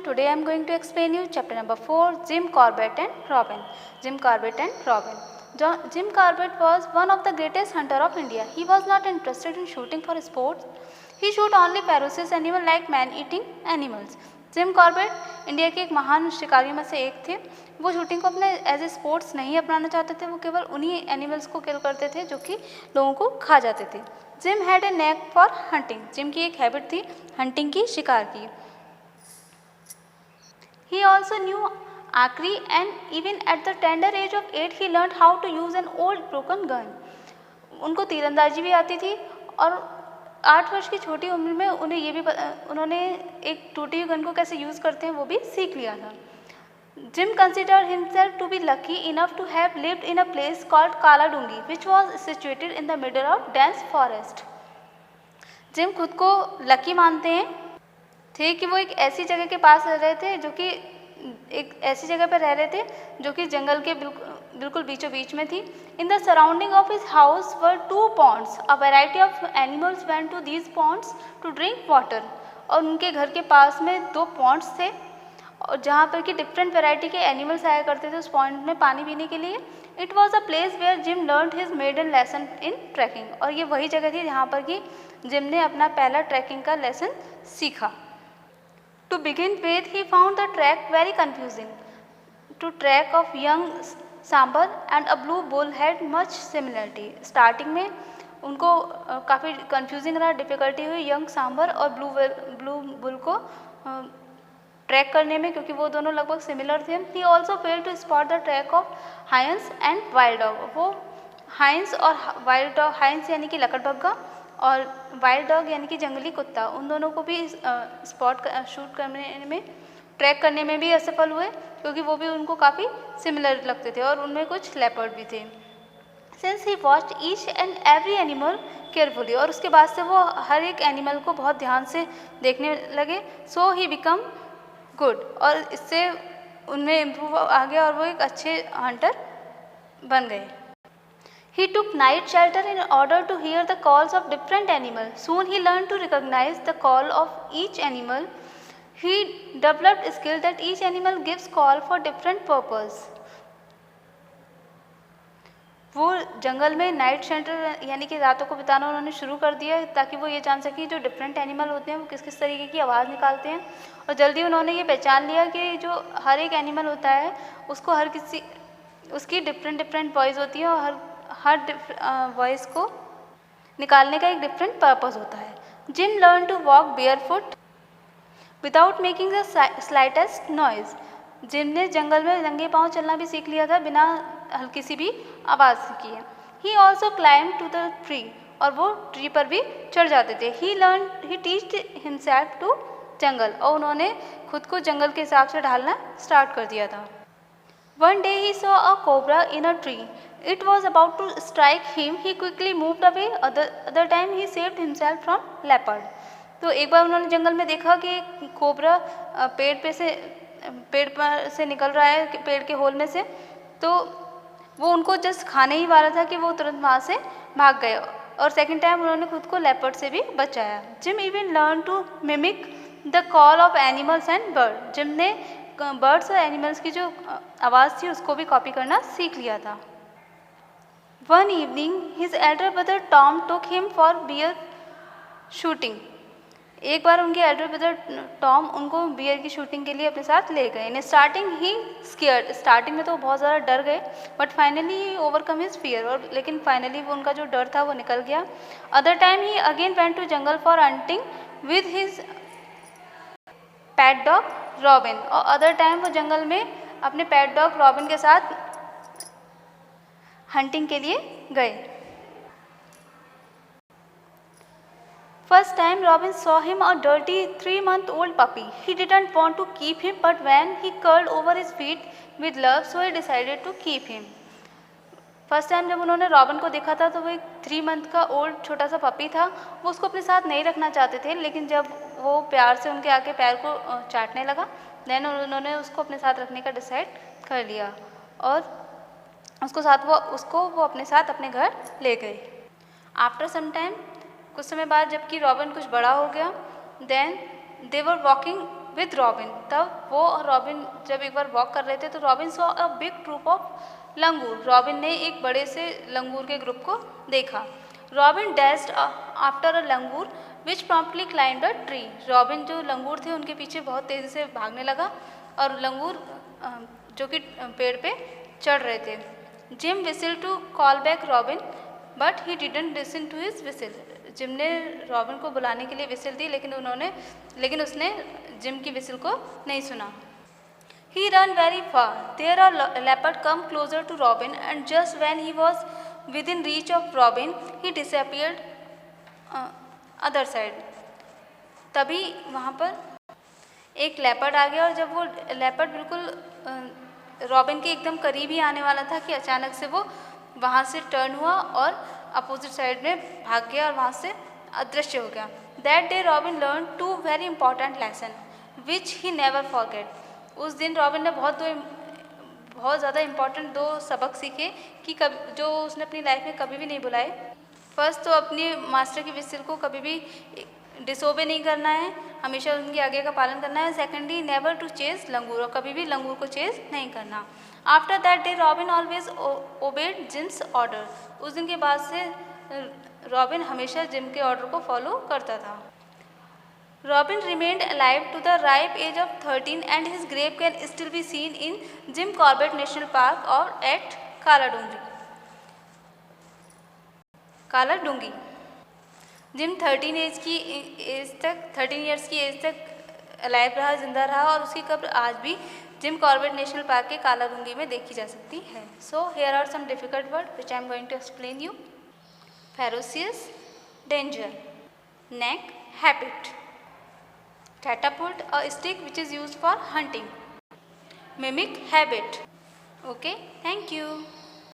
Today I am going to explain you chapter number 4, Jim Corbett and Robin. Jim Corbett and Robin. Jim Corbett was one of the greatest hunter of India. He was not interested in shooting for sports. He shoot only ferocious animals like man-eating animals. Jim Corbett India के एक महान शिकारियों में से एक थे। वो shooting को अपने एज ए स्पोर्ट्स नहीं अपनाना चाहते थे, वो केवल उन्हीं एनिमल्स को किल करते थे जो कि लोगों को खा जाते थे। Gym had a neck for hunting. Gym की एक हैबिट थी हंटिंग की, शिकार की। He also knew archery and even at the tender age of 8 he learned how to use an old broken gun. उनको तीरंदाजी भी आती थी और 8 वर्ष की छोटी उम्र में उन्होंने एक टूटी हुई गन को कैसे यूज़ करते हैं वो भी सीख लिया था। Jim considered himself to be lucky enough to have lived in a place called Kaladungi, which was situated in the middle of dense forest. Gym खुद को लकी मानते हैं थे कि वो एक ऐसी जगह के पास रह रहे थे जो कि जंगल के बिल्कुल बीचों बीच में थी। In the surrounding of his house were 2 ponds. A variety of animals went to these ponds to drink water. और उनके घर के पास में 2 ponds थे और जहाँ पर कि डिफरेंट वैरायटी के एनिमल्स आया करते थे उस पॉइंट में पानी पीने के लिए। It was a place where Jim learned his maiden lesson in tracking. और ये वही जगह थी जहाँ पर कि जिम ने अपना पहला ट्रैकिंग का लेसन सीखा। To begin with, he found the track very confusing. To track of young sambar and a blue bull had much similarity. Starting में उनको काफ़ी confusing रहा, डिफ़िकल्टी हुई यंग सांबर और ब्लू बुल को ट्रैक करने में क्योंकि वो दोनों लगभग सिमिलर थे। He also failed to spot the track of hinds and wild dog. वो हाइंस और वाइल्ड डॉग, हाइंस यानी कि लकड़बग्गा और वाइल्ड डॉग यानी कि जंगली कुत्ता, उन दोनों को भी शूट करने में, ट्रैक करने में भी असफल हुए क्योंकि वो भी उनको काफ़ी सिमिलर लगते थे और उनमें कुछ लेपर्ड भी थे। Since he watched each and every animal carefully. और उसके बाद से वो हर एक एनिमल को बहुत ध्यान से देखने लगे. सो ही बिकम गुड. और इससे उनमें इम्प्रूव आ गया और वो एक अच्छे हंटर बन गए. He took night shelter in order to hear the calls of different animals. Soon he learned to recognize the call of each animal. He developed a skill that each animal gives call for different purpose. वो जंगल में night shelter यानी कि रातों को बिताना उन्होंने शुरू कर दिया ताकि वो ये जान सकें जो डिफरेंट एनिमल होते हैं वो किस किस तरीके की आवाज़ निकालते हैं. और जल्दी उन्होंने ये पहचान लिया कि जो हर एक एनिमल होता है उसको उसकी डिफरेंट वॉइस होती है और हर वॉइस को निकालने का एक डिफरेंट पर्पस होता है. Jim learn to walk barefoot without making the slightest noise. Jim ने जंगल में नंगे पाँव चलना भी सीख लिया था बिना हल्की सी भी आवाज़ किए. He also climb to the tree. और वो ट्री पर भी चढ़ जाते थे. ही टीच्ड हिमसेल्फ टू जंगल. और उन्होंने खुद को जंगल के हिसाब से ढालना स्टार्ट कर दिया था. One day he saw a cobra in a tree. It was about to strike him. He quickly moved away. Other time he saved himself from leopard. तो एक बार उन्होंने जंगल में देखा कि कोबरा पेड़ पर से निकल रहा है, पेड़ के होल में से, तो वो उनको जस्ट खाने ही वाला था कि वो तुरंत वहाँ से भाग गए. और सेकंड टाइम उन्होंने खुद को लेपर्ड से भी बचाया. Jim even learn to mimic the call of animals and bird. Jim ने बर्ड्स और एनिमल्स की जो आवाज़ थी उसको भी कॉपी करना सीख लिया था. One evening his elder brother Tom took him for bear shooting. एक बार उनके एल्डर ब्रदर टॉम उनको बियर की शूटिंग के लिए अपने साथ ले गए. In starting he scared. Starting में तो बहुत ज़्यादा डर गए but finally he overcome his fear. और लेकिन फाइनली वो उनका जो डर था वो निकल गया. Other time he again went to jungle for hunting with his pet dog Robin. और अदर टाइम वो जंगल में अपने पैट डॉग रॉबिन के साथ हंटिंग के लिए गए. First time robin saw him a dirty 3-month-old puppy. He didn't want to keep him, but when he curled over his feet with love, so he decided to keep him. First time जब उन्होंने robin को देखा था तो वो एक 3 month का old छोटा सा पपी था. वो उसको अपने साथ नहीं रखना चाहते थे, लेकिन जब वो प्यार से उनके आके पैर को चाटने लगा देन उन्होंने उसको अपने साथ रखने का डिसाइड कर लिया और उसको वो अपने साथ अपने घर ले गए. आफ्टर सम टाइम, कुछ समय बाद जबकि रॉबिन कुछ बड़ा हो गया, then they were walking with Robin. तब वो और रॉबिन जब एक बार वॉक कर रहे थे तो Robin saw a big troop of langur. Robin ने एक बड़े से लंगूर के ग्रुप को देखा। Robin dashed after a langur which promptly climbed a tree. Robin जो लंगूर थे उनके पीछे बहुत तेज़ी से भागने लगा और लंगूर जो कि पेड़ पे चढ़ रहे थे। Jim whistle to call back Robin but he didn't listen to his whistle. Jim ने रॉबिन को बुलाने के लिए विसिल दी लेकिन उसने जिम की विसिल को नहीं सुना। He ran very far. There a leopard come closer to Robin, and just when he was within reach of Robin, he disappeared other side. तभी वहाँ पर एक लेपर्ड आ गया और जब वो लेपर्ड बिल्कुल रॉबिन के एकदम करीब ही आने वाला था कि अचानक से वो वहाँ से टर्न हुआ और अपोजिट साइड में भाग गया और वहाँ से अदृश्य हो गया। That day robin learn 2 very important lesson which he never forget. उस दिन रॉबिन ने बहुत ज़्यादा इम्पॉर्टेंट 2 सबक सीखे कि जो उसने अपनी लाइफ में कभी भी नहीं भुलाए। फर्स्ट तो अपनी मास्टर की विसिल को कभी भी डिसोबे नहीं करना है, हमेशा उनकी आज्ञा का पालन करना है। Secondly never to chase langur, और कभी भी लंगूर को चेज नहीं करना। After that day Robin always obeyed Jim's order. उस दिन के बाद से रॉबिन हमेशा जिम के ऑर्डर को फॉलो करता था। Robin remained alive to the ripe age of 13 and his grave can still be seen in Jim Corbett national park और एट कालाडूंगी। जिम 13 ईयर्स की एज तक अलाइव रहा, जिंदा रहा, और उसकी कब्र आज भी जिम कॉर्बेट नेशनल पार्क के कालाडूंगी में देखी जा सकती है। So here are some difficult word which I am going to explain you. Ferocious, danger. Neck, habit. Catapult, a stick which is used for hunting. Mimic, habit. Okay, thank you.